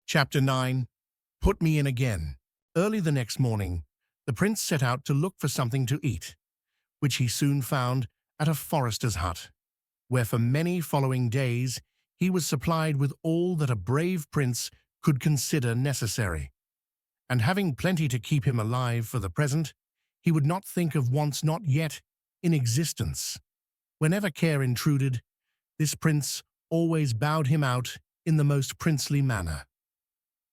Chapter 9. Put me in again. Early the next morning, the prince set out to look for something to eat, which he soon found at a forester's hut, where for many following days he was supplied with all that a brave prince could consider necessary. And having plenty to keep him alive for the present, he would not think of wants not yet in existence. Whenever care intruded, this prince always bowed him out in the most princely manner.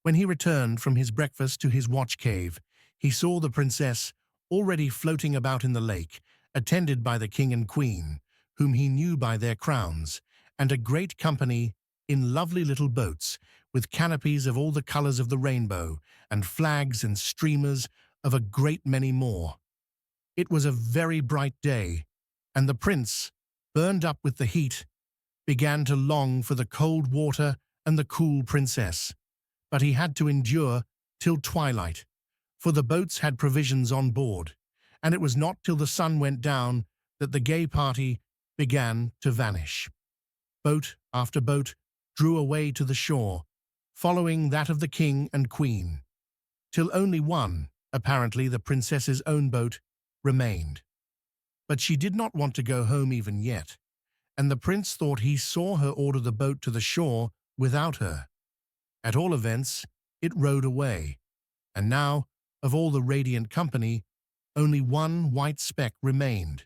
When he returned from his breakfast to his watch cave, he saw the princess already floating about in the lake, attended by the king and queen, whom he knew by their crowns, and a great company in lovely little boats, with canopies of all the colors of the rainbow, and flags and streamers of a great many more. It was a very bright day, and the prince, burned up with the heat, began to long for the cold water and the cool princess. But he had to endure till twilight, for the boats had provisions on board, and it was not till the sun went down that the gay party began to vanish. Boat after boat drew away to the shore, following that of the king and queen, till only one, apparently the princess's own boat, remained. But she did not want to go home even yet, and the prince thought he saw her order the boat to the shore without her. At all events, it rowed away, and now, of all the radiant company, only one white speck remained.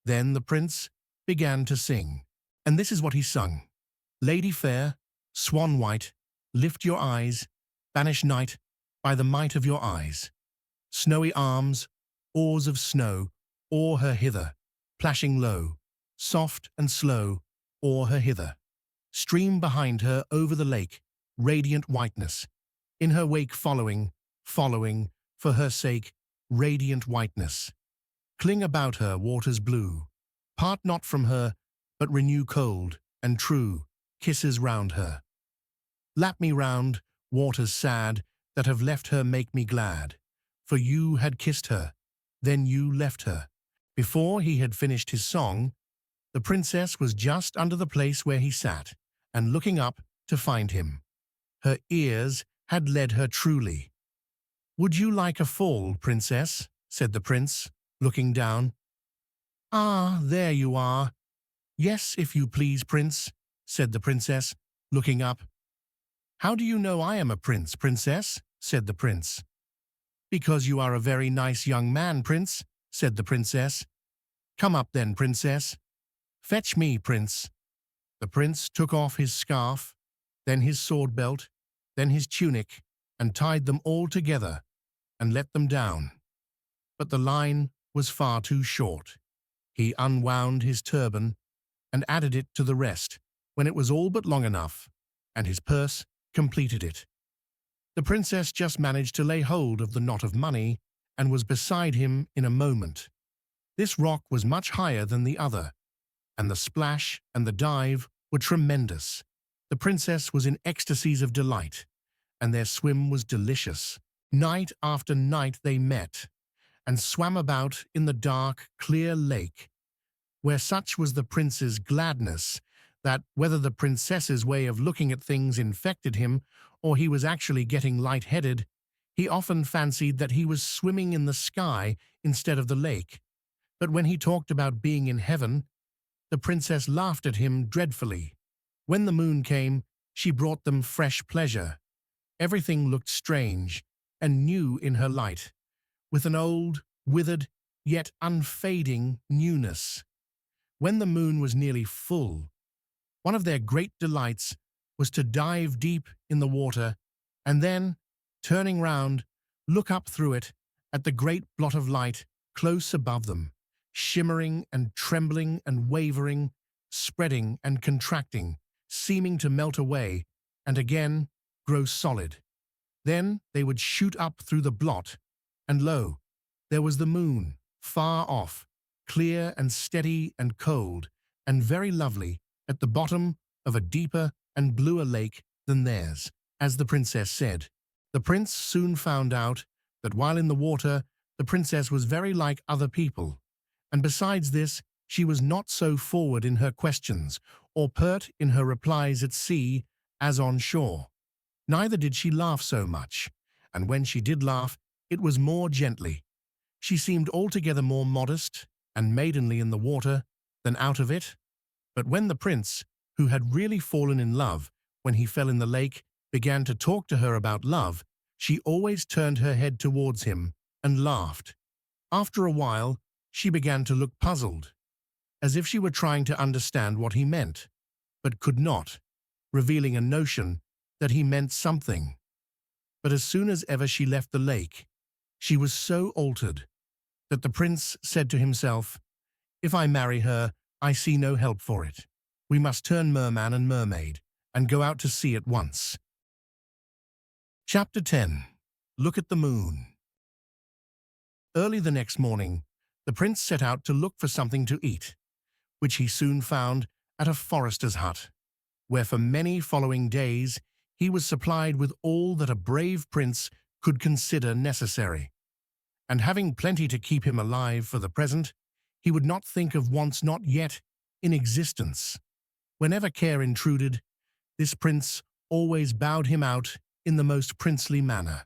Then the prince began to sing, and this is what he sung. Lady fair, swan white, lift your eyes, banish night by the might of your eyes. Snowy arms, oars of snow, oar her hither, plashing low, soft and slow, oar her hither. Stream behind her over the lake, radiant whiteness, in her wake following, for her sake, radiant whiteness. Cling about her, waters blue, part not from her, but renew cold and true kisses round her. Lap me round, waters sad, that have left her make me glad, for you had kissed her, then you left her. Before he had finished his song, the princess was just under the place where he sat, and looking up to find him. Her ears had led her truly. "Would you like a fall, princess?" said the prince, looking down. "Ah, there you are. Yes, if you please, prince," said the princess, looking up. "How do you know I am a prince, princess?" said the prince. "Because you are a very nice young man, prince," said the princess. "Come up then, princess. Fetch me, prince." The prince took off his scarf, then his sword belt, then his tunic, and tied them all together, and let them down. But the line was far too short. He unwound his turban, and added it to the rest, when it was all but long enough, and his purse completed it. The princess just managed to lay hold of the knot of money, and was beside him in a moment. This rock was much higher than the other, and the splash and the dive were tremendous. The princess was in ecstasies of delight, and their swim was delicious. Night after night they met, and swam about in the dark, clear lake, where such was the prince's gladness that, whether the princess's way of looking at things infected him, or he was actually getting light-headed, he often fancied that he was swimming in the sky instead of the lake. But when he talked about being in heaven, the princess laughed at him dreadfully. When the moon came, she brought them fresh pleasure. Everything looked strange and new in her light, with an old, withered, yet unfading newness. When the moon was nearly full, one of their great delights was to dive deep in the water, and then, turning round, look up through it at the great blot of light close above them, shimmering and trembling and wavering, spreading and contracting, seeming to melt away, and again grow solid. Then they would shoot up through the blot, and lo, there was the moon, far off, clear and steady and cold, and very lovely, at the bottom of a deeper and bluer lake than theirs. As the princess said, the prince soon found out that while in the water, the princess was very like other people, and besides this, she was not so forward in her questions, or pert in her replies at sea as on shore. Neither did she laugh so much, and when she did laugh, it was more gently. She seemed altogether more modest and maidenly in the water than out of it. But when the prince, who had really fallen in love when he fell in the lake, began to talk to her about love, she always turned her head towards him and laughed. After a while, she began to look puzzled, as if she were trying to understand what he meant, but could not, revealing a notion that he meant something. But as soon as ever she left the lake, she was so altered that the prince said to himself, "If I marry her, I see no help for it. We must turn merman and mermaid and go out to sea at once." Chapter 10. Look at the Moon. Early the next morning, the prince set out to look for something to eat, which he soon found at a forester's hut, where for many following days he was supplied with all that a brave prince could consider necessary. And having plenty to keep him alive for the present, he would not think of wants not yet in existence. Whenever care intruded, this prince always bowed him out in the most princely manner.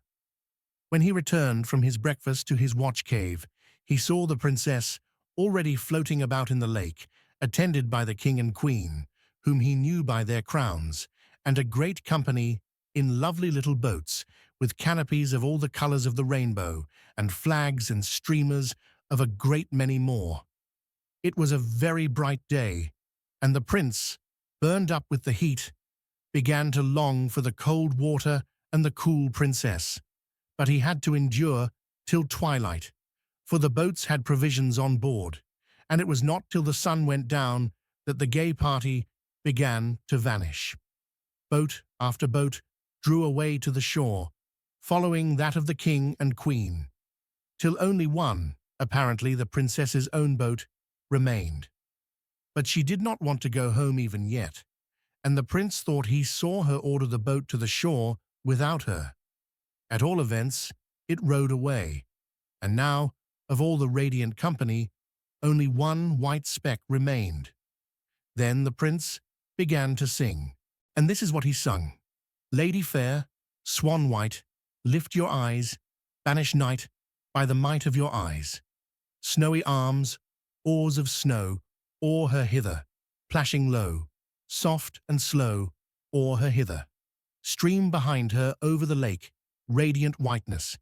When he returned from his breakfast to his watch cave, he saw the princess already floating about in the lake, attended by the king and queen, whom he knew by their crowns, and a great company in lovely little boats, with canopies of all the colors of the rainbow, and flags and streamers of a great many more. It was a very bright day, and the prince, burned up with the heat, began to long for the cold water and the cool princess. But he had to endure till twilight, for the boats had provisions on board, and it was not till the sun went down that the gay party began to vanish. Boat after boat drew away to the shore, following that of the king and queen, till only one, apparently the princess's own boat, remained. But she did not want to go home even yet, and the prince thought he saw her order the boat to the shore without her. At all events, it rowed away, and now, of all the radiant company, only one white speck remained. Then the prince began to sing, and this is what he sung. "Lady fair, swan white, lift your eyes, banish night by the might of your eyes. Snowy arms, oars of snow, oar her hither, plashing low, soft and slow, oar her hither. Stream behind her over the lake, radiant whiteness,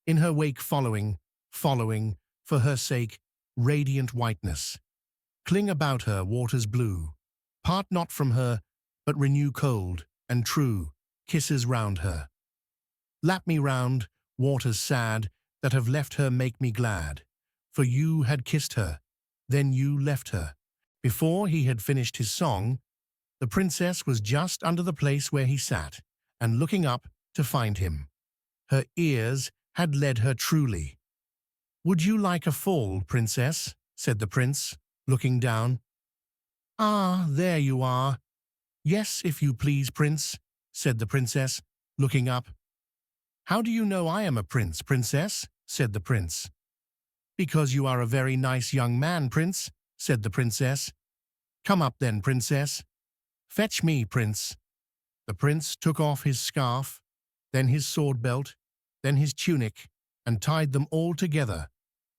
in her wake following, following, for her sake, radiant whiteness. Cling about her, waters blue, part not from her, but renew cold and true kisses round her. Lap me round, waters sad, that have left her make me glad, for you had kissed her, then you left her." Before he had finished his song, the princess was just under the place where he sat, and looking up to find him. Her ears had led her truly. "Would you like a fall, princess?" said the prince, looking down. "Ah, there you are. Yes, if you please, prince," said the princess, looking up. "How do you know I am a prince, princess?" said the prince. "Because you are a very nice young man, prince," said the princess. "Come up then, princess. Fetch me, prince." The prince took off his scarf, then his sword belt, then his tunic, and tied them all together,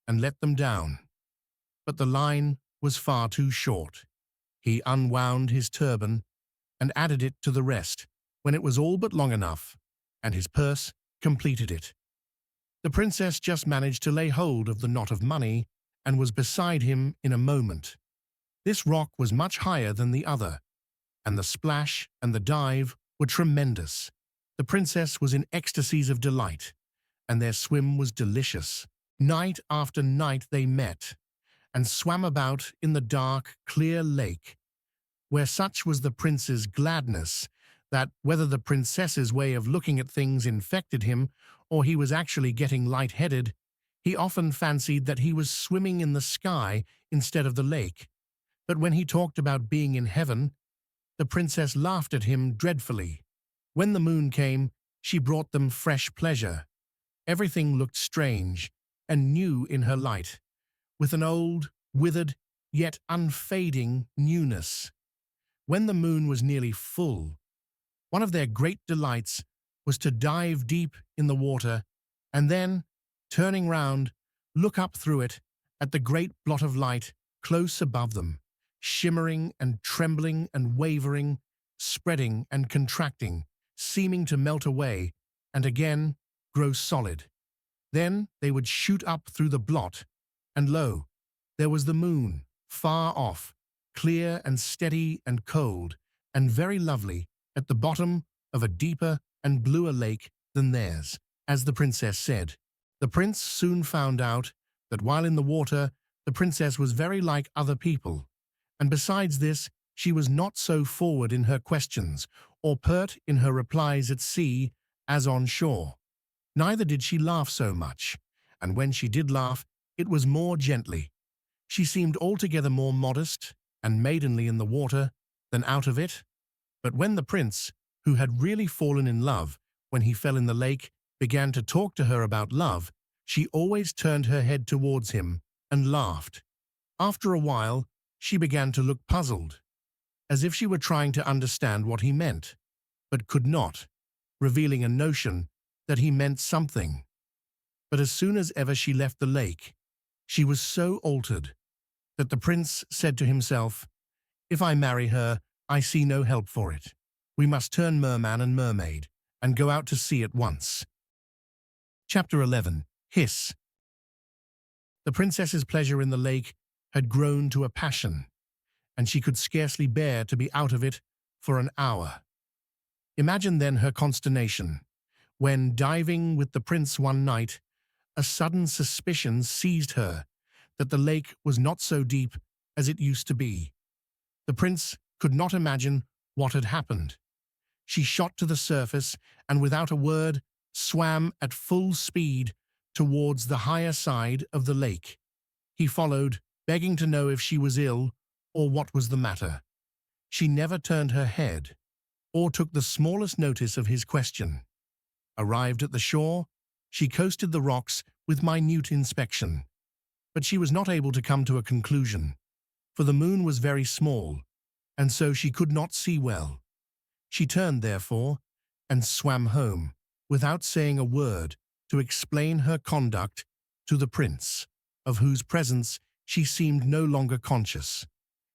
and let them down. But the line was far too short. He unwound his turban, and added it to the rest, when it was all but long enough, and his purse completed it. The princess just managed to lay hold of the knot of money, and was beside him in a moment. This rock was much higher than the other, and the splash and the dive were tremendous. The princess was in ecstasies of delight, and their swim was delicious. Night after night they met, and swam about in the dark, clear lake, where such was the prince's gladness that, whether the princess's way of looking at things infected him, or he was actually getting light-headed, he often fancied that he was swimming in the sky instead of the lake. But when he talked about being in heaven, the princess laughed at him dreadfully. When the moon came, she brought them fresh pleasure. Everything looked strange and new in her light, with an old, withered, yet unfading newness. When the moon was nearly full, one of their great delights was to dive deep in the water and then, turning round, look up through it at the great blot of light close above them, shimmering and trembling and wavering, spreading and contracting, seeming to melt away and again grow solid. Then they would shoot up through the blot, and lo, there was the moon, far off, clear and steady and cold, and very lovely, at the bottom of a deeper and bluer lake than theirs, as the princess said. The prince soon found out that while in the water, the princess was very like other people, and besides this, she was not so forward in her questions or pert in her replies at sea as on shore. Neither did she laugh so much, and when she did laugh, it was more gently. She seemed altogether more modest and maidenly in the water than out of it. But when the prince, who had really fallen in love when he fell in the lake, began to talk to her about love, she always turned her head towards him and laughed. After a while, she began to look puzzled, as if she were trying to understand what he meant, but could not, revealing a notion that he meant something. But as soon as ever she left the lake, she was so altered that the prince said to himself, "If I marry her, I see no help for it. We must turn merman and mermaid and go out to sea at once." Chapter 11. Hiss. The princess's pleasure in the lake had grown to a passion, and she could scarcely bear to be out of it for an hour. Imagine then her consternation, when, diving with the prince one night, a sudden suspicion seized her that the lake was not so deep as it used to be. The prince could not imagine what had happened. She shot to the surface and without a word swam at full speed towards the higher side of the lake. He followed, begging to know if she was ill or what was the matter. She never turned her head or took the smallest notice of his question. Arrived at the shore, she coasted the rocks with minute inspection. But she was not able to come to a conclusion, for the moon was very small, and so she could not see well. She turned, therefore, and swam home, without saying a word, to explain her conduct to the prince, of whose presence she seemed no longer conscious.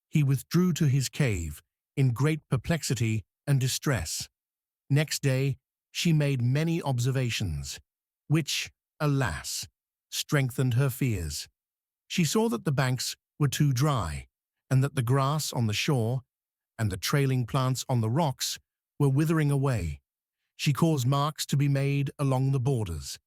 He withdrew to his cave, in great perplexity and distress. Next day, she made many observations, which, alas, strengthened her fears. She saw that the banks were too dry, and that the grass on the shore and the trailing plants on the rocks were withering away. She caused marks to be made along the borders,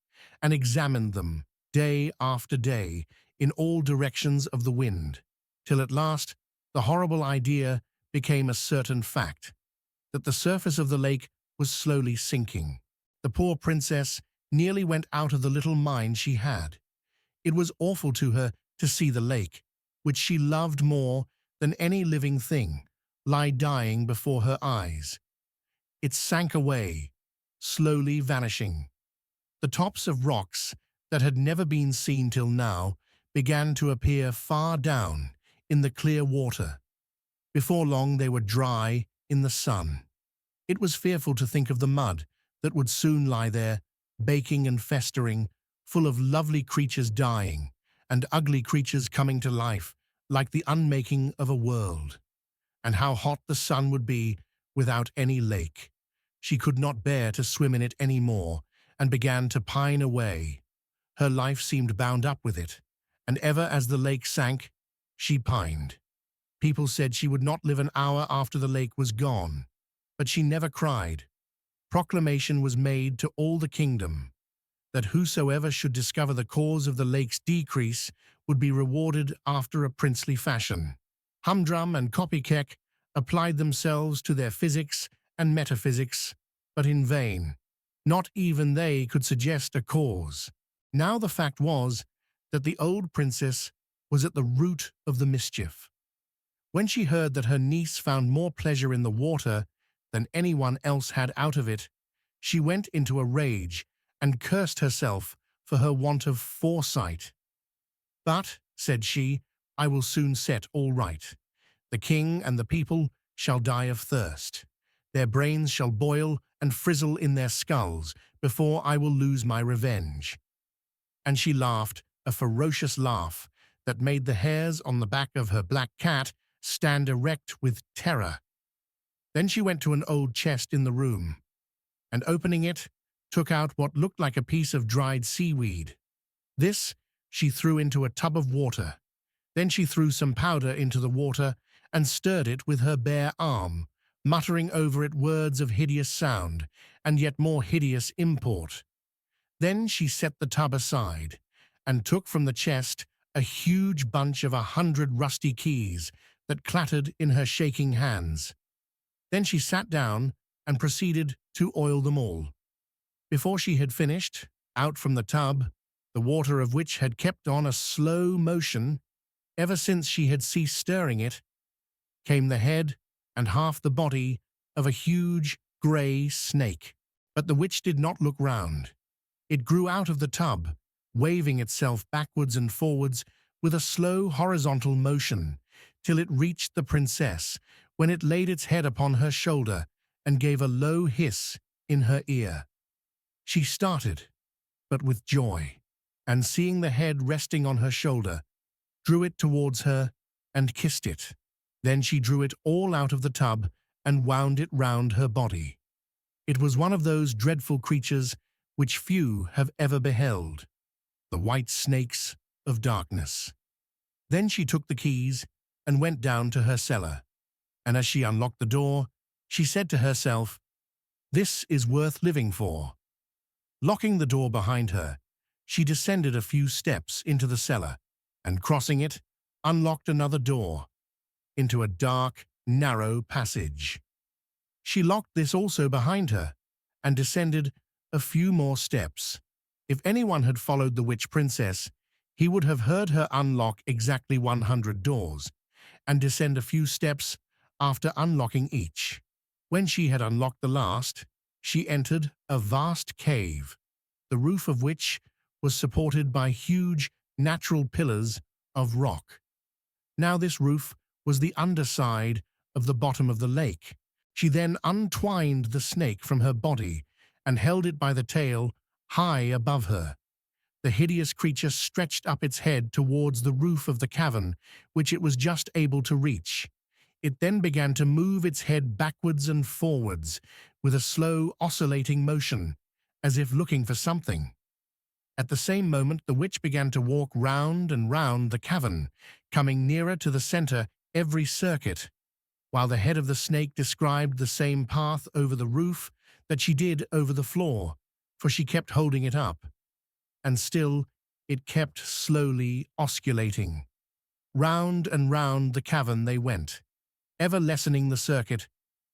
and examined them day after day in all directions of the wind, till at last the horrible idea became a certain fact, that the surface of the lake was slowly sinking. The poor princess nearly went out of the little mind she had. It was awful to her to see the lake, which she loved more than any living thing, lie dying before her eyes. It sank away, slowly vanishing. The tops of rocks that had never been seen till now began to appear far down in the clear water. Before long they were dry in the sun. It was fearful to think of the mud that would soon lie there, baking and festering, full of lovely creatures dying, and ugly creatures coming to life, like the unmaking of a world. And how hot the sun would be without any lake. She could not bear to swim in it any more, and began to pine away. Her life seemed bound up with it, and ever as the lake sank, she pined. People said she would not live an hour after the lake was gone, but she never cried. Proclamation was made to all the kingdom that whosoever should discover the cause of the lake's decrease would be rewarded after a princely fashion. Humdrum and Copykeck applied themselves to their physics and metaphysics, but in vain. Not even they could suggest a cause. Now the fact was that the old princess was at the root of the mischief. When she heard that her niece found more pleasure in the water than anyone else had out of it, she went into a rage and cursed herself for her want of foresight. "But," said she, "I will soon set all right. The king and the people shall die of thirst. Their brains shall boil and frizzle in their skulls before I will lose my revenge." And she laughed a ferocious laugh that made the hairs on the back of her black cat stand erect with terror. Then she went to an old chest in the room, and opening it, took out what looked like a piece of dried seaweed. This she threw into a tub of water. Then she threw some powder into the water and stirred it with her bare arm, muttering over it words of hideous sound and yet more hideous import. Then she set the tub aside and took from the chest a huge bunch of 100 rusty keys that clattered in her shaking hands. Then she sat down and proceeded to oil them all. Before she had finished, out from the tub, the water of which had kept on a slow motion ever since she had ceased stirring it, came the head and half the body of a huge grey snake. But the witch did not look round. It grew out of the tub, waving itself backwards and forwards with a slow horizontal motion, till it reached the princess, when it laid its head upon her shoulder and gave a low hiss in her ear. She started, but with joy, and seeing the head resting on her shoulder, drew it towards her and kissed it. Then she drew it all out of the tub and wound it round her body. It was one of those dreadful creatures which few have ever beheld, the white snakes of darkness. Then she took the keys and went down to her cellar, and as she unlocked the door, she said to herself, "This is worth living for." Locking the door behind her, she descended a few steps into the cellar, and crossing it, unlocked another door into a dark, narrow passage. She locked this also behind her, and descended a few more steps. If anyone had followed the witch princess, he would have heard her unlock exactly 100 doors, and descend a few steps after unlocking each. When she had unlocked the last, she entered a vast cave, the roof of which was supported by huge natural pillars of rock. Now this roof was the underside of the bottom of the lake. She then untwined the snake from her body and held it by the tail high above her. The hideous creature stretched up its head towards the roof of the cavern, which it was just able to reach. It then began to move its head backwards and forwards with a slow, oscillating motion, as if looking for something. At the same moment, the witch began to walk round and round the cavern, coming nearer to the center every circuit, while the head of the snake described the same path over the roof that she did over the floor, for she kept holding it up. And still it kept slowly osculating. Round and round the cavern they went, ever lessening the circuit,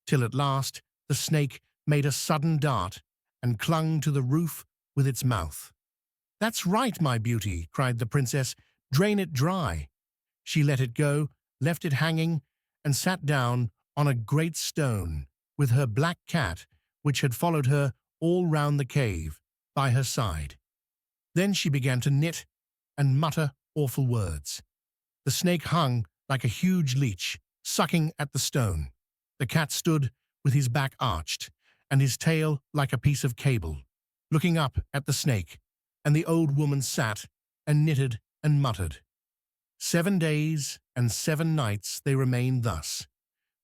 till at last the snake made a sudden dart and clung to the roof with its mouth. "That's right, my beauty," cried the princess. "Drain it dry." She let it go, left it hanging, and sat down on a great stone, with her black cat, which had followed her all round the cave, by her side. Then she began to knit and mutter awful words. The snake hung like a huge leech, sucking at the stone. The cat stood with his back arched, and his tail like a piece of cable, looking up at the snake, and the old woman sat and knitted and muttered. 7 days and 7 nights they remained thus,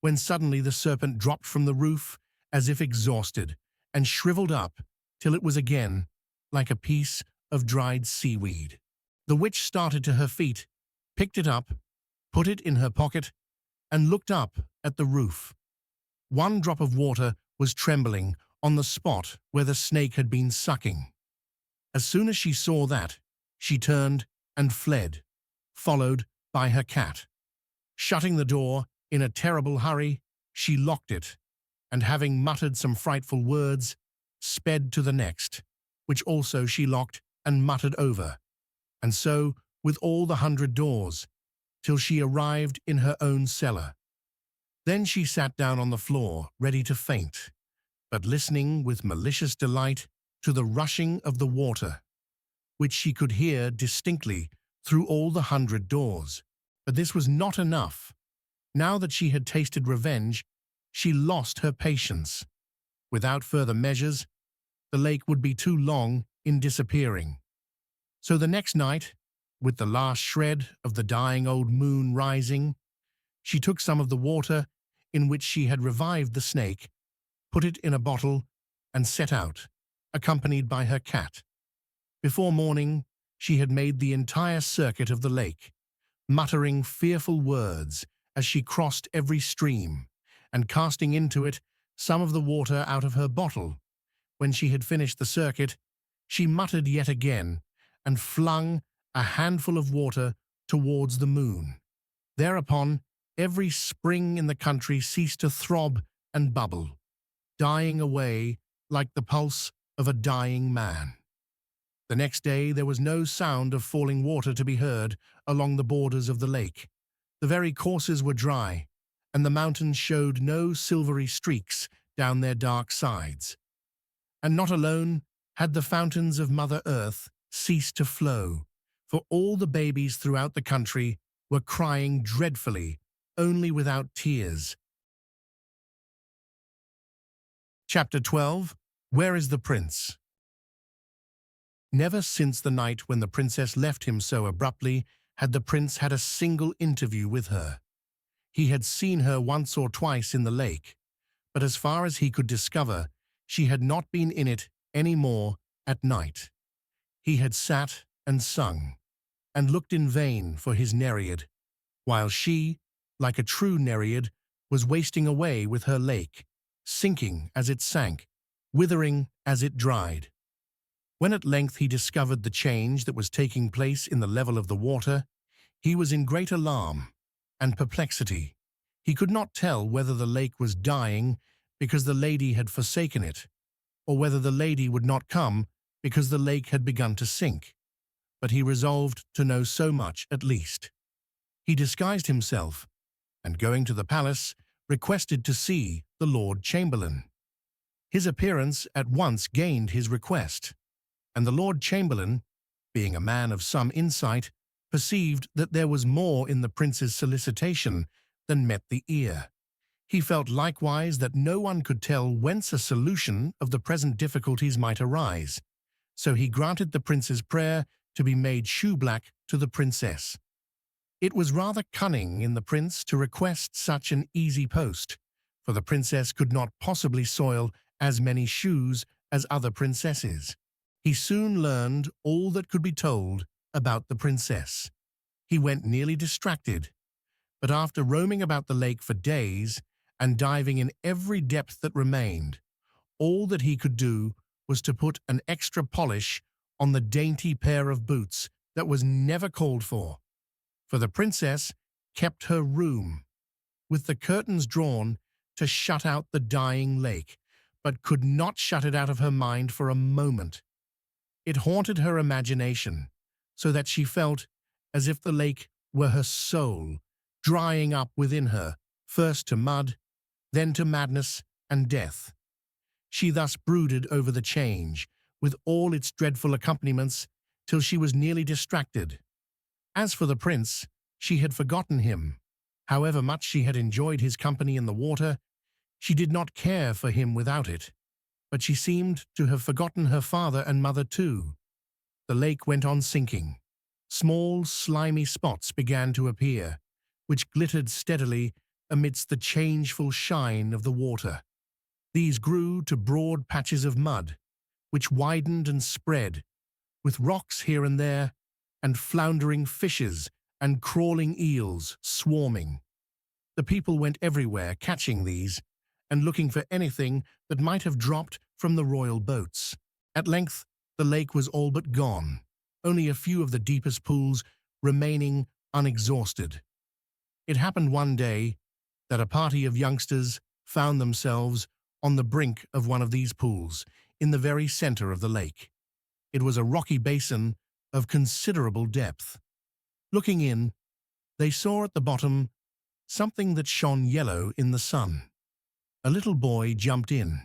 when suddenly the serpent dropped from the roof as if exhausted, and shriveled up till it was again like a piece of dried seaweed. The witch started to her feet, picked it up, put it in her pocket, and looked up at the roof. One drop of water was trembling on the spot where the snake had been sucking. As soon as she saw that, she turned and fled, followed by her cat. Shutting the door in a terrible hurry, she locked it, and having muttered some frightful words, sped to the next, which also she locked and muttered over, and so with all the 100 doors, till she arrived in her own cellar. Then she sat down on the floor, ready to faint, but listening with malicious delight to the rushing of the water, which she could hear distinctly through all the 100 doors. But this was not enough. Now that she had tasted revenge, she lost her patience. Without further measures, the lake would be too long in disappearing. So the next night, with the last shred of the dying old moon rising, she took some of the water in which she had revived the snake, put it in a bottle, and set out, accompanied by her cat. Before morning, she had made the entire circuit of the lake, muttering fearful words as she crossed every stream, and casting into it some of the water out of her bottle. When she had finished the circuit, she muttered yet again, and flung a handful of water towards the moon. Thereupon, every spring in the country ceased to throb and bubble, dying away like the pulse of a dying man. The next day there was no sound of falling water to be heard along the borders of the lake. The very courses were dry, and the mountains showed no silvery streaks down their dark sides. And not alone had the fountains of Mother Earth ceased to flow, for all the babies throughout the country were crying dreadfully, only without tears. Chapter 12. Where is the Prince? Never since the night when the princess left him so abruptly had the prince had a single interview with her. He had seen her once or twice in the lake, but as far as he could discover, she had not been in it any more at night. He had sat and sung, and looked in vain for his Nereid, while she, like a true Nereid, was wasting away with her lake, sinking as it sank, withering as it dried. When at length he discovered the change that was taking place in the level of the water, he was in great alarm and perplexity. He could not tell whether the lake was dying because the lady had forsaken it, or whether the lady would not come because the lake had begun to sink. But he resolved to know so much at least. He disguised himself, and going to the palace, requested to see the Lord Chamberlain. His appearance at once gained his request, and the Lord Chamberlain, being a man of some insight, perceived that there was more in the prince's solicitation than met the ear. He felt likewise that no one could tell whence a solution of the present difficulties might arise, so he granted the prince's prayer to be made shoe-black to the princess. It was rather cunning in the prince to request such an easy post, for the princess could not possibly soil as many shoes as other princesses. He soon learned all that could be told about the princess. He went nearly distracted, but after roaming about the lake for days and diving in every depth that remained, all that he could do was to put an extra polish on the dainty pair of boots that was never called for the princess kept her room, with the curtains drawn to shut out the dying lake, but could not shut it out of her mind for a moment. It haunted her imagination, so that she felt as if the lake were her soul, drying up within her, first to mud, then to madness and death. She thus brooded over the change, with all its dreadful accompaniments, till she was nearly distracted. As for the prince, she had forgotten him. However much she had enjoyed his company in the water, she did not care for him without it, but she seemed to have forgotten her father and mother too. The lake went on sinking. Small, slimy spots began to appear, which glittered steadily amidst the changeful shine of the water. These grew to broad patches of mud, which widened and spread, with rocks here and there, and floundering fishes and crawling eels swarming. The people went everywhere catching these, and looking for anything that might have dropped from the royal boats. At length, the lake was all but gone, only a few of the deepest pools remaining unexhausted. It happened one day that a party of youngsters found themselves on the brink of one of these pools, in the very center of the lake. It was a rocky basin of considerable depth. Looking in, they saw at the bottom something that shone yellow in the sun. A little boy jumped in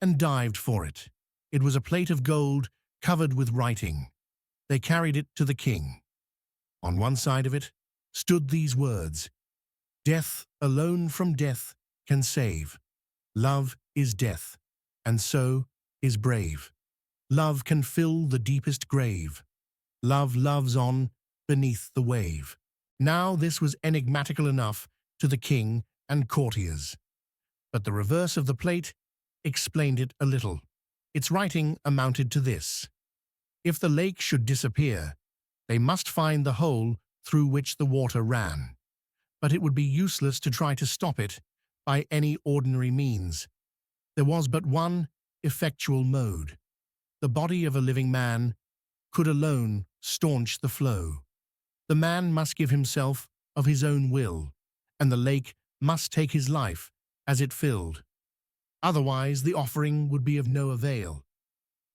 and dived for it. It was a plate of gold covered with writing. They carried it to the king. On one side of it stood these words, "Death alone from death can save. Love is death, and so is brave. Love can fill the deepest grave. Love loves on beneath the wave. Now this was enigmatical enough to the king and courtiers. But the reverse of the plate explained it a little. Its writing amounted to this: if the lake should disappear, they must find the hole through which the water ran. But it would be useless to try to stop it by any ordinary means. There was but one effectual mode. The body of a living man could alone staunch the flow. The man must give himself of his own will, and the lake must take his life as it filled. Otherwise, the offering would be of no avail.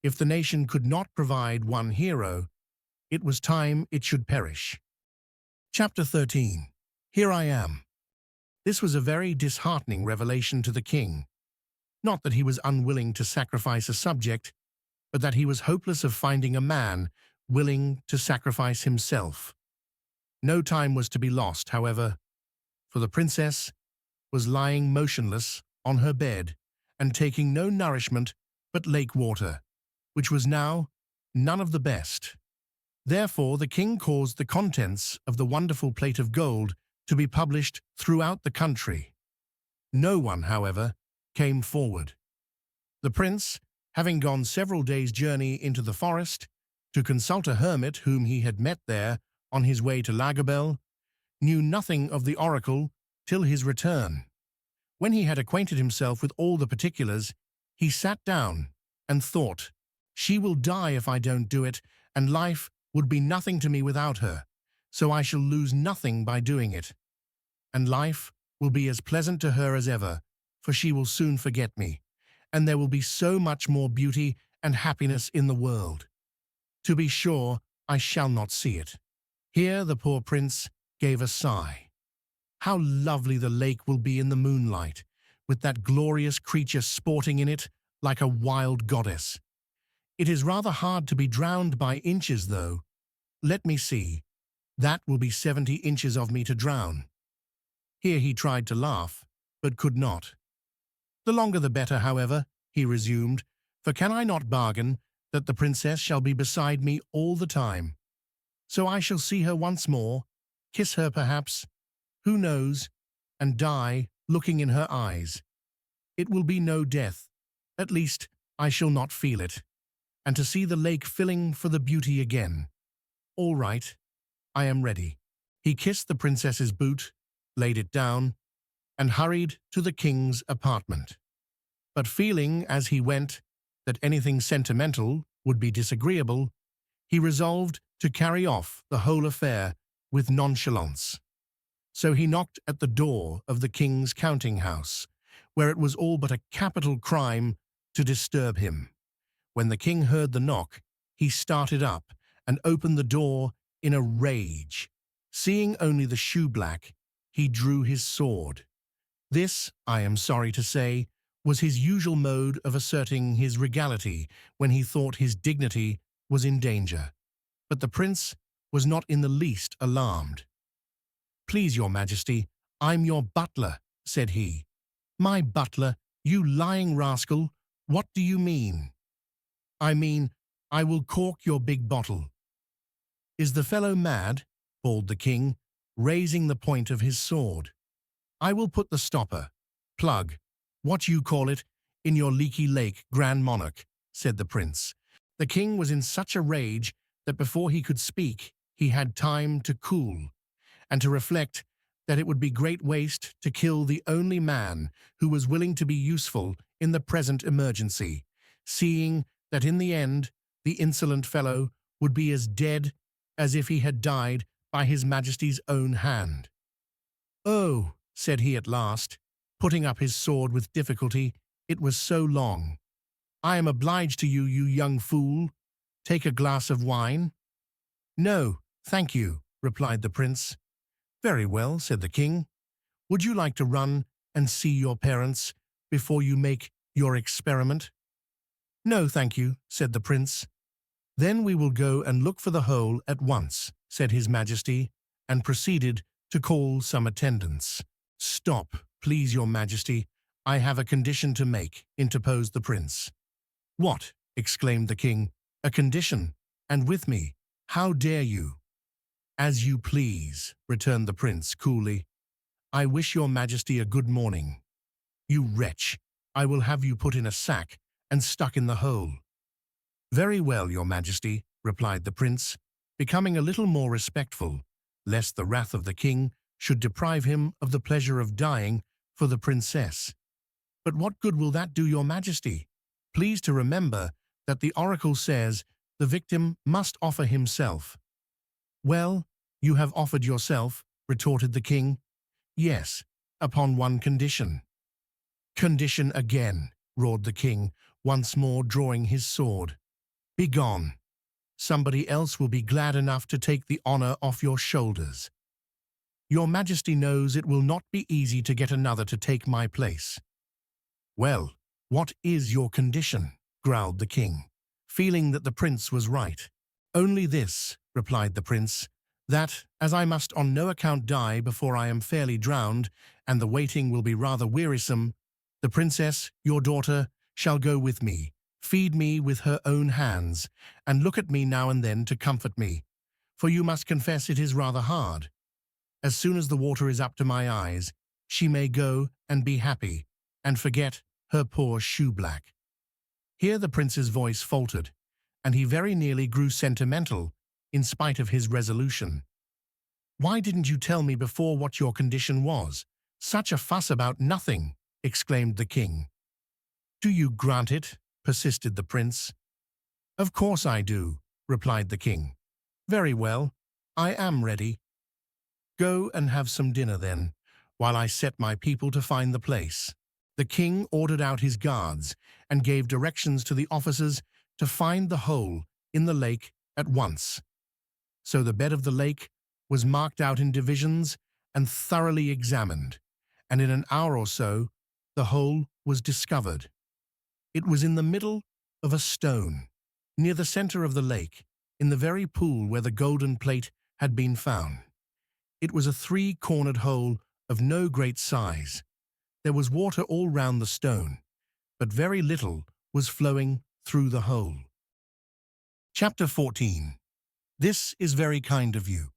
If the nation could not provide one hero, it was time it should perish. Chapter 13. Here I am. This was a very disheartening revelation to the king. Not that he was unwilling to sacrifice a subject, but that he was hopeless of finding a man willing to sacrifice himself. No time was to be lost, however, for the princess was lying motionless on her bed and taking no nourishment but lake water, which was now none of the best. Therefore the king caused the contents of the wonderful plate of gold to be published throughout the country. No one, however, came forward. The prince, having gone several days' journey into the forest to consult a hermit whom he had met there on his way to Lagobel, knew nothing of the oracle till his return. When he had acquainted himself with all the particulars, he sat down and thought, "She will die if I don't do it, and life would be nothing to me without her, so I shall lose nothing by doing it. And life will be as pleasant to her as ever, for she will soon forget me, and there will be so much more beauty and happiness in the world. To be sure, I shall not see it." Here the poor prince gave a sigh. How lovely the lake will be in the moonlight, with that glorious creature sporting in it like a wild goddess. It is rather hard to be drowned by inches, though. Let me see. That will be 70 inches of me to drown. Here he tried to laugh, but could not. The longer the better, however, he resumed, for can I not bargain that the princess shall be beside me all the time? So I shall see her once more, kiss her perhaps, who knows, and die looking in her eyes. It will be no death, at least I shall not feel it, and to see the lake filling for the beauty again. All right, I am ready. He kissed the princess's boot, laid it down, and hurried to the king's apartment. But feeling, as he went, that anything sentimental would be disagreeable, he resolved to carry off the whole affair with nonchalance. So he knocked at the door of the king's counting-house, where it was all but a capital crime to disturb him. When the king heard the knock, he started up and opened the door in a rage. Seeing only the shoeblack, he drew his sword. This, I am sorry to say, was his usual mode of asserting his regality when he thought his dignity was in danger. But the prince was not in the least alarmed. "Please, your majesty, I'm your butler," said he. "My butler, you lying rascal, what do you mean?" "I mean, I will cork your big bottle." "Is the fellow mad?" bawled the king, raising the point of his sword. "I will put the stopper, plug, what you call it, in your leaky lake, grand monarch," said the prince. The king was in such a rage that before he could speak, he had time to cool, and to reflect that it would be great waste to kill the only man who was willing to be useful in the present emergency, seeing that in the end the insolent fellow would be as dead as if he had died by his majesty's own hand. "Oh," said he at last, putting up his sword with difficulty, "it was so long. I am obliged to you, you young fool. Take a glass of wine?" "No, thank you," replied the prince. "Very well," said the king. "Would you like to run and see your parents before you make your experiment?" "No, thank you," said the prince. "Then we will go and look for the hole at once," said his majesty, and proceeded to call some attendants. "Stop, Please, your majesty, I have a condition to make, interposed the prince. What? Exclaimed the king. A condition? And with me? How dare you? As you please, returned the prince coolly. I wish your majesty a good morning. You wretch, I will have you put in a sack and stuck in the hole. Very well, your majesty, replied the prince, becoming a little more respectful, lest the wrath of the king should deprive him of the pleasure of dying for the princess. But what good will that do, your majesty? Please to remember that the oracle says the victim must offer himself. Well, you have offered yourself, retorted the king. Yes, upon one condition. Condition again, roared the king, once more drawing his sword. Begone. Somebody else will be glad enough to take the honor off your shoulders. Your majesty knows it will not be easy to get another to take my place. Well, what is your condition? Growled the king, feeling that the prince was right. Only this, replied the prince, that, as I must on no account die before I am fairly drowned, and the waiting will be rather wearisome, the princess, your daughter, shall go with me, feed me with her own hands, and look at me now and then to comfort me, for you must confess it is rather hard. As soon as the water is up to my eyes, she may go and be happy, and forget her poor shoeblack. Here the prince's voice faltered, and he very nearly grew sentimental, in spite of his resolution. Why didn't you tell me before what your condition was? Such a fuss about nothing, exclaimed the king. Do you grant it? Persisted the prince. Of course I do, replied the king. Very well, I am ready. Go and have some dinner then, while I set my people to find the place. The king ordered out his guards and gave directions to the officers to find the hole in the lake at once. So the bed of the lake was marked out in divisions and thoroughly examined, and in an hour or so the hole was discovered. It was in the middle of a stone, near the center of the lake, in the very pool where the golden plate had been found. It was a three-cornered hole of no great size. There was water all round the stone, but very little was flowing through the hole. Chapter 14. This is very kind of you.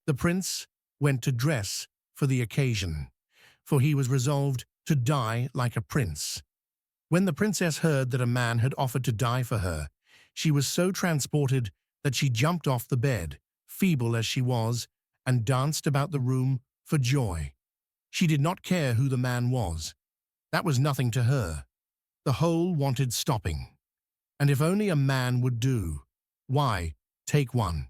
The prince went to dress for the occasion, for he was resolved to die like a prince. When the princess heard that a man had offered to die for her, she was so transported that she jumped off the bed, feeble as she was, and danced about the room for joy. She did not care who the man was. That was nothing to her. The hole wanted stopping. And if only a man would do, why, take one.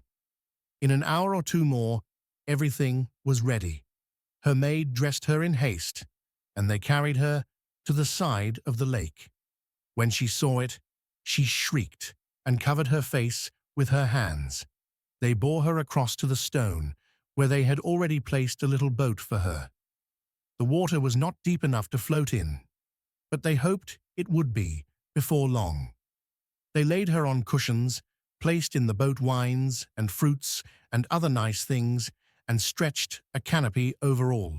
In an hour or two more, everything was ready. Her maid dressed her in haste, and they carried her to the side of the lake. When she saw it, she shrieked and covered her face with her hands. They bore her across to the stone, where they had already placed a little boat for her. The water was not deep enough to float in, but they hoped it would be before long. They laid her on cushions, placed in the boat wines and fruits and other nice things, and stretched a canopy over all.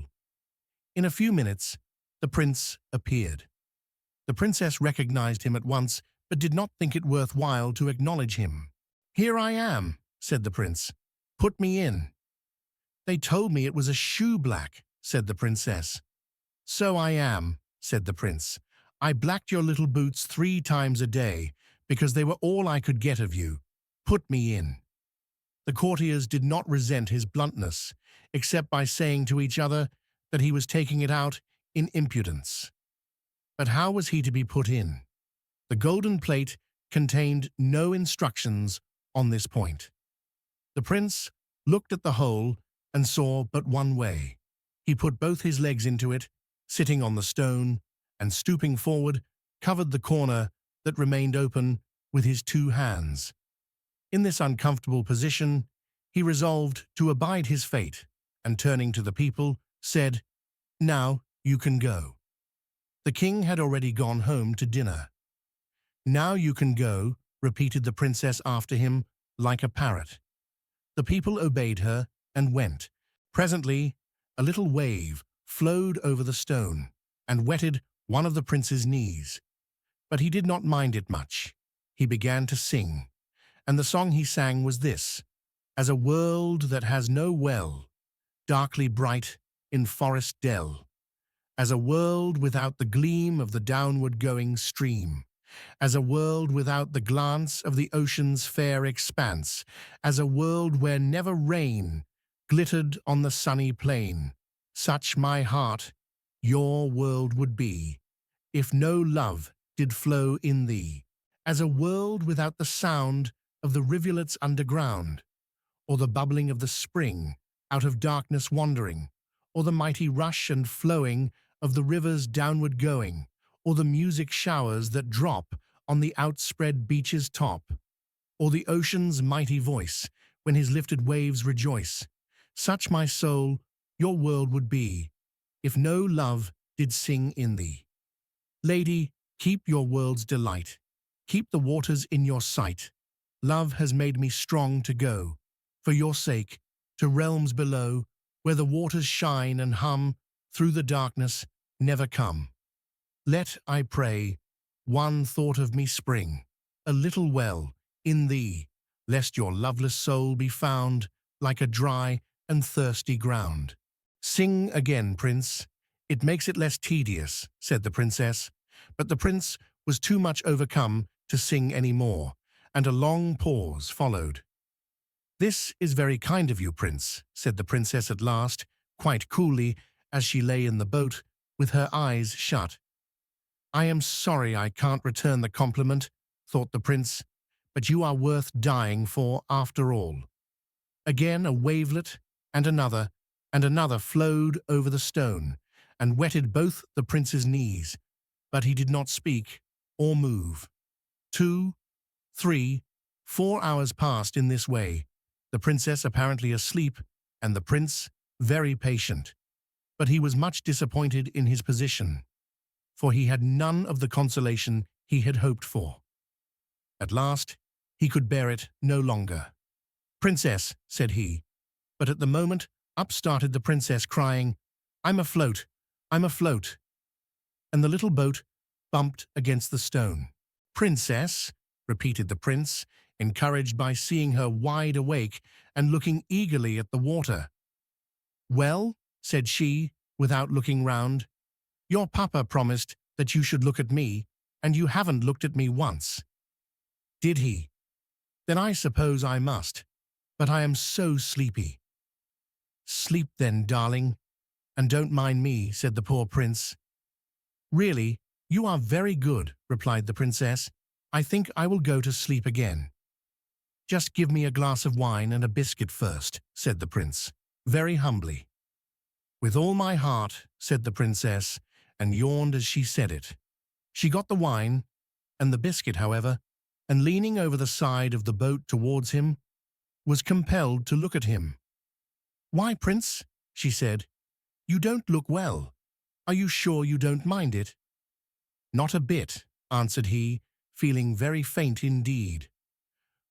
In a few minutes, the prince appeared. The princess recognized him at once, but did not think it worth while to acknowledge him. "Here I am," said the prince. "Put me in." "They told me it was a shoeblack," said the princess. "So I am," said the prince. "I blacked your little boots 3 times a day, because they were all I could get of you. Put me in." The courtiers did not resent his bluntness, except by saying to each other that he was taking it out in impudence. But how was he to be put in? The golden plate contained no instructions on this point. The prince looked at the hole and saw but one way. He put both his legs into it, sitting on the stone, and stooping forward, covered the corner that remained open with his 2 hands. In this uncomfortable position, he resolved to abide his fate, and turning to the people, said, "Now you can go." The king had already gone home to dinner. "Now you can go," repeated the princess after him, like a parrot. The people obeyed her and went. Presently, a little wave flowed over the stone and wetted one of the prince's knees. But he did not mind it much. He began to sing, and the song he sang was this: As a world that has no well, darkly bright in forest dell, as a world without the gleam of the downward-going stream, as a world without the glance of the ocean's fair expanse, as a world where never rain glittered on the sunny plain, such my heart, your world would be, if no love did flow in thee, as a world without the sound of the rivulets underground, or the bubbling of the spring out of darkness wandering, or the mighty rush and flowing of the rivers downward going, or the music showers that drop on the outspread beach's top, or the ocean's mighty voice when his lifted waves rejoice. Such, my soul, your world would be, if no love did sing in thee. Lady, keep your world's delight, keep the waters in your sight. Love has made me strong to go, for your sake, to realms below, where the waters shine and hum, through the darkness never come. Let, I pray, one thought of me spring, a little well, in thee, lest your loveless soul be found like a dry and thirsty ground. Sing again, prince. It makes it less tedious, said the princess, but the prince was too much overcome to sing any more, and a long pause followed. This is very kind of you, prince, said the princess at last, quite coolly, as she lay in the boat with her eyes shut. I am sorry I can't return the compliment, thought the prince, but you are worth dying for after all. Again a wavelet, and another flowed over the stone, and wetted both the prince's knees, but he did not speak or move. 2, 3, 4 hours passed in this way, the princess apparently asleep, and the prince very patient. But he was much disappointed in his position, for he had none of the consolation he had hoped for. At last, he could bear it no longer. Princess, said he, but at the moment up started the princess crying, I'm afloat, I'm afloat. And the little boat bumped against the stone. Princess, repeated the prince, encouraged by seeing her wide awake and looking eagerly at the water. Well, said she, without looking round, your papa promised that you should look at me, and you haven't looked at me once. Did he? Then I suppose I must, but I am so sleepy. Sleep then, darling, and don't mind me, said the poor prince. Really, you are very good, replied the princess. I think I will go to sleep again. Just give me a glass of wine and a biscuit first, said the prince, very humbly. With all my heart, said the princess, and yawned as she said it. She got the wine and the biscuit, however, and leaning over the side of the boat towards him, was compelled to look at him. Why, prince, she said, you don't look well. Are you sure you don't mind it? Not a bit, answered he, feeling very faint indeed.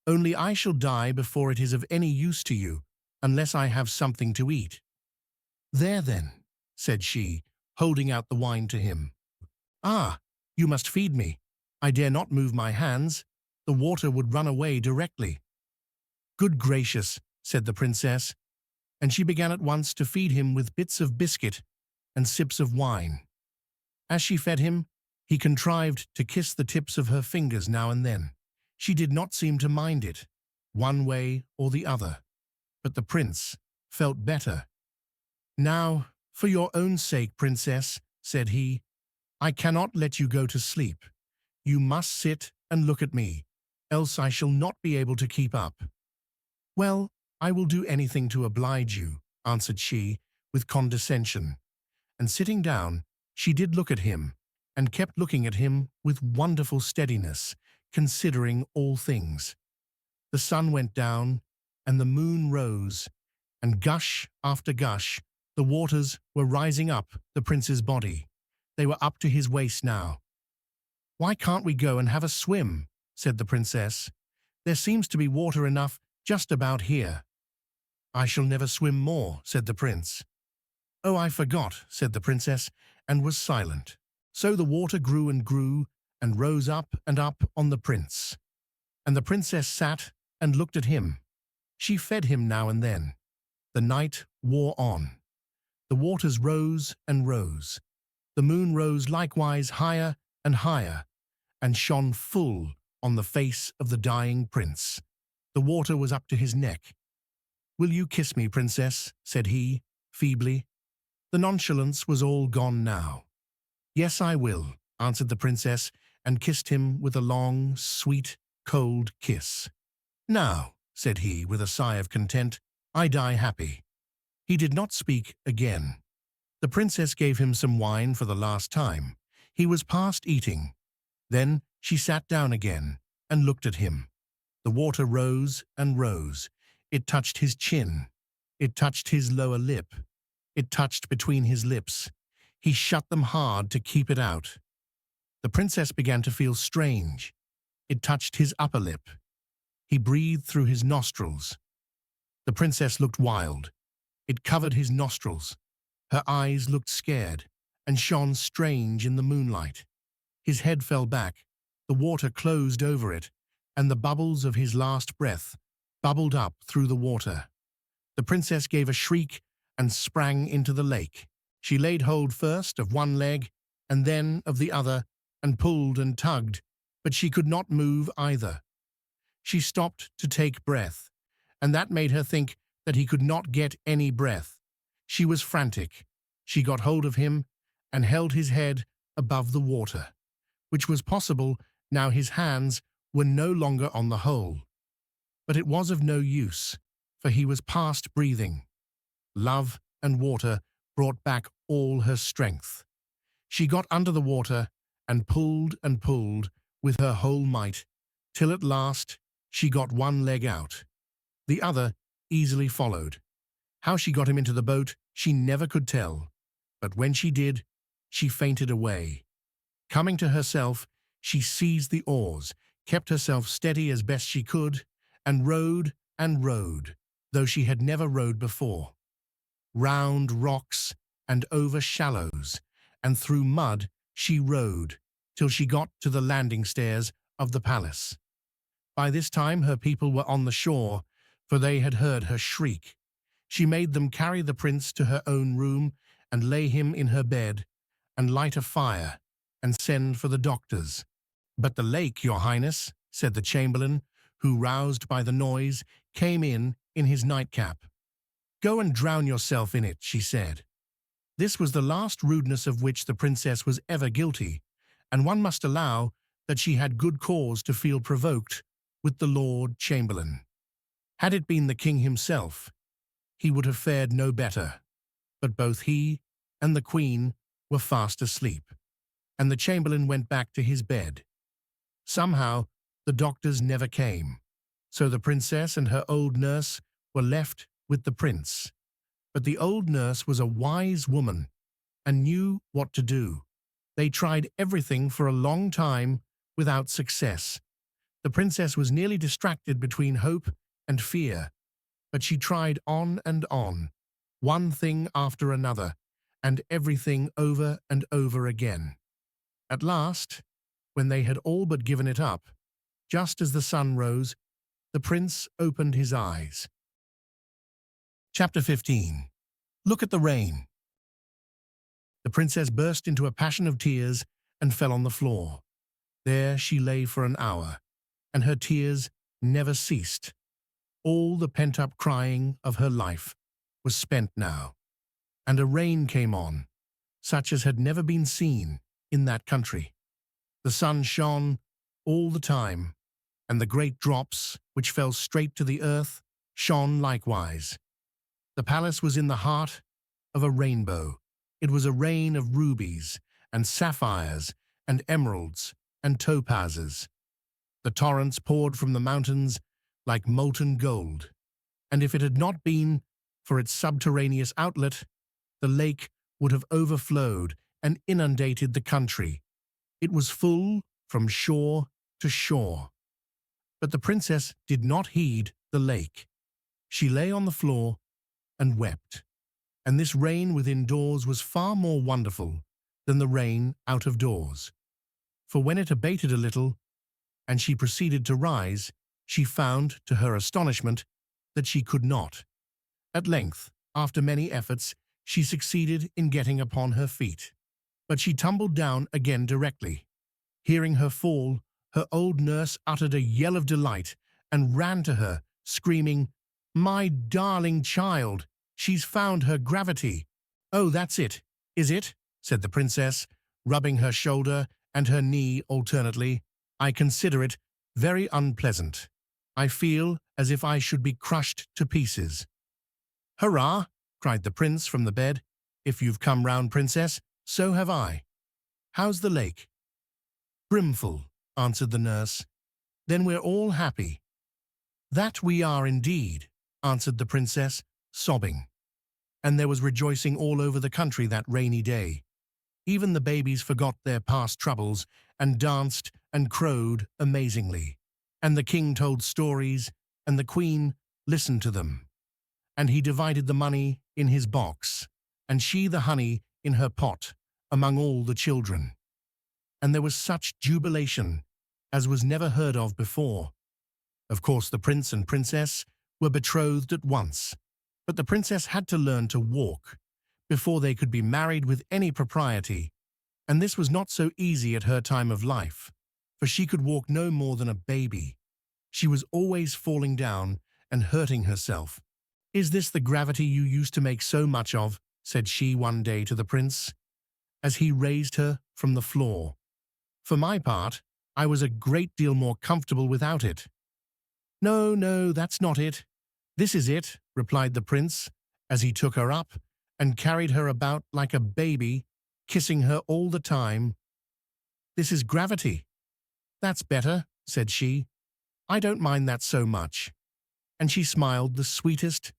Only I shall die before it is of any use to you, unless I have something to eat. There then, said she, holding out the wine to him. Ah, you must feed me. I dare not move my hands. The water would run away directly. Good gracious, said the princess, and she began at once to feed him with bits of biscuit and sips of wine. As she fed him, he contrived to kiss the tips of her fingers now and then. She did not seem to mind it, one way or the other, but the prince felt better. Now, for your own sake, princess, said he, I cannot let you go to sleep. You must sit and look at me, else I shall not be able to keep up. Well, I will do anything to oblige you, answered she, with condescension. And sitting down, she did look at him, and kept looking at him with wonderful steadiness, considering all things. The sun went down, and the moon rose, and gush after gush, the waters were rising up the prince's body. They were up to his waist now. Why can't we go and have a swim? Said the princess. There seems to be water enough just about here. I shall never swim more, said the prince. "Oh, I forgot," said the princess, and was silent. So the water grew and rose up and up on the prince. And the princess sat and looked at him. She fed him now and then. The night wore on. The waters rose and rose. The moon rose likewise higher and higher, and shone full on the face of the dying prince. The water was up to his neck. "Will you kiss me, princess?" said he, feebly. The nonchalance was all gone now. "Yes, I will," answered the princess, and kissed him with a long, sweet, cold kiss. "Now," said he, with a sigh of content, "I die happy." He did not speak again. The princess gave him some wine for the last time. He was past eating. Then she sat down again and looked at him. The water rose and rose. It touched his chin. It touched his lower lip. It touched between his lips. He shut them hard to keep it out. The princess began to feel strange. It touched his upper lip. He breathed through his nostrils. The princess looked wild. It covered his nostrils. Her eyes looked scared and shone strange in the moonlight. His head fell back. The water closed over it, and the bubbles of his last breath bubbled up through the water. The princess gave a shriek and sprang into the lake. She laid hold first of one leg and then of the other and pulled and tugged, but she could not move either. She stopped to take breath, and that made her think that he could not get any breath. She was frantic. She got hold of him and held his head above the water, which was possible now his hands were no longer on the hole. But it was of no use, for he was past breathing. Love and water brought back all her strength. She got under the water and pulled with her whole might, till at last she got one leg out. The other easily followed. How she got him into the boat she never could tell, but when she did, she fainted away. Coming to herself, she seized the oars, kept herself steady as best she could, and rowed, though she had never rowed before. Round rocks and over shallows, and through mud she rowed, till she got to the landing stairs of the palace. By this time her people were on the shore, for they had heard her shriek. She made them carry the prince to her own room and lay him in her bed, and light a fire, and send for the doctors. "But the lake, your highness," said the chamberlain, who, roused by the noise, came in his nightcap. "Go and drown yourself in it," she said. This was the last rudeness of which the princess was ever guilty, and one must allow that she had good cause to feel provoked with the Lord Chamberlain. Had it been the king himself, he would have fared no better, but both he and the queen were fast asleep, and the chamberlain went back to his bed. Somehow the doctors never came, so the princess and her old nurse were left with the prince. But the old nurse was a wise woman and knew what to do. They tried everything for a long time without success. The princess was nearly distracted between hope and fear, but she tried on and on, one thing after another, and everything over and over again. At last, when they had all but given it up, just as the sun rose, the prince opened his eyes. Chapter 15. Look at the rain. The princess burst into a passion of tears and fell on the floor. There she lay for an hour, and her tears never ceased. All the pent-up crying of her life was spent now, and a rain came on, such as had never been seen in that country. The sun shone all the time, and the great drops, which fell straight to the earth, shone likewise. The palace was in the heart of a rainbow. It was a rain of rubies and sapphires and emeralds and topazes. The torrents poured from the mountains like molten gold, and if it had not been for its subterraneous outlet, the lake would have overflowed and inundated the country. It was full from shore to shore. But the princess did not heed the lake. She lay on the floor and wept. and this rain within doors was far more wonderful than the rain out of doors. For when it abated a little, and she proceeded to rise, she found, to her astonishment, that she could not. At length, after many efforts, she succeeded in getting upon her feet. But she tumbled down again directly. Hearing her fall, her old nurse uttered a yell of delight and ran to her, screaming, "My darling child, she's found her gravity." "Oh, that's it, is it?" said the princess, rubbing her shoulder and her knee alternately. "I consider it very unpleasant. I feel as if I should be crushed to pieces." "Hurrah!" cried the prince from the bed. "If you've come round, princess, so have I. How's the lake?" "Brimful," answered the nurse. "Then we're all happy." "That we are indeed," answered the princess, sobbing. And there was rejoicing all over the country that rainy day. Even the babies forgot their past troubles and danced and crowed amazingly. And the king told stories, and the queen listened to them. And he divided the money in his box, and she the honey in her pot, among all the children. And there was such jubilation as was never heard of before. Of course, the prince and princess were betrothed at once, but the princess had to learn to walk before they could be married with any propriety, and this was not so easy at her time of life, for she could walk no more than a baby. She was always falling down and hurting herself. "Is this the gravity you used to make so much of?" said she one day to the prince, as he raised her from the floor. "For my part, I was a great deal more comfortable without it." "No, no, that's not it. This is it," replied the prince, as he took her up and carried her about like a baby, kissing her all the time. "This is gravity." "That's better," said she. "I don't mind that so much." And she smiled the sweetest,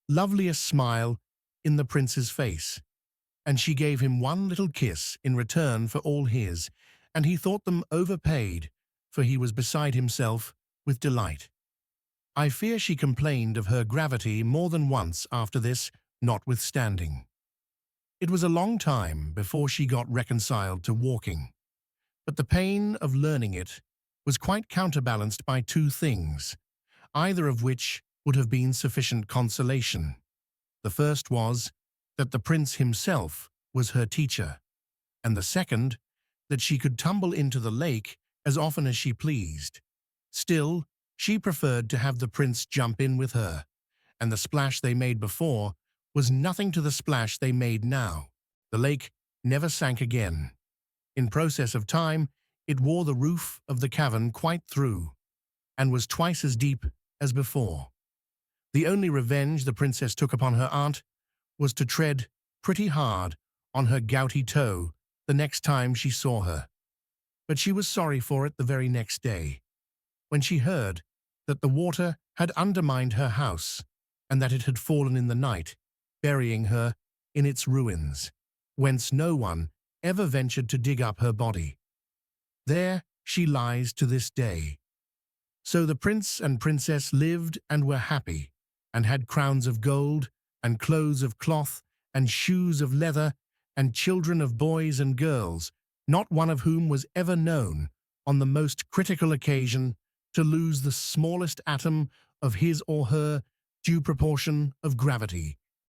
loveliest smile in the prince's face. And she gave him one little kiss in return for all his, and he thought them overpaid, for he was beside himself with delight. I fear she complained of her gravity more than once after this, notwithstanding. It was a long time before she got reconciled to walking, but the pain of learning it was quite counterbalanced by two things, either of which would have been sufficient consolation. The first was that the prince himself was her teacher, and the second, that she could tumble into the lake as often as she pleased. Still, she preferred to have the prince jump in with her, and the splash they made before was nothing to the splash they made now. The lake never sank again. In process of time, it wore the roof of the cavern quite through, and was twice as deep as before. The only revenge the princess took upon her aunt was to tread pretty hard on her gouty toe the next time she saw her. But she was sorry for it the very next day, when she heard that the water had undermined her house, and that it had fallen in the night, burying her in its ruins, whence no one ever ventured to dig up her body. There she lies to this day. So the prince and princess lived and were happy, and had crowns of gold, and clothes of cloth, and shoes of leather, and children of boys and girls, not one of whom was ever known, on the most critical occasion, to lose the smallest atom of his or her due proportion of gravity,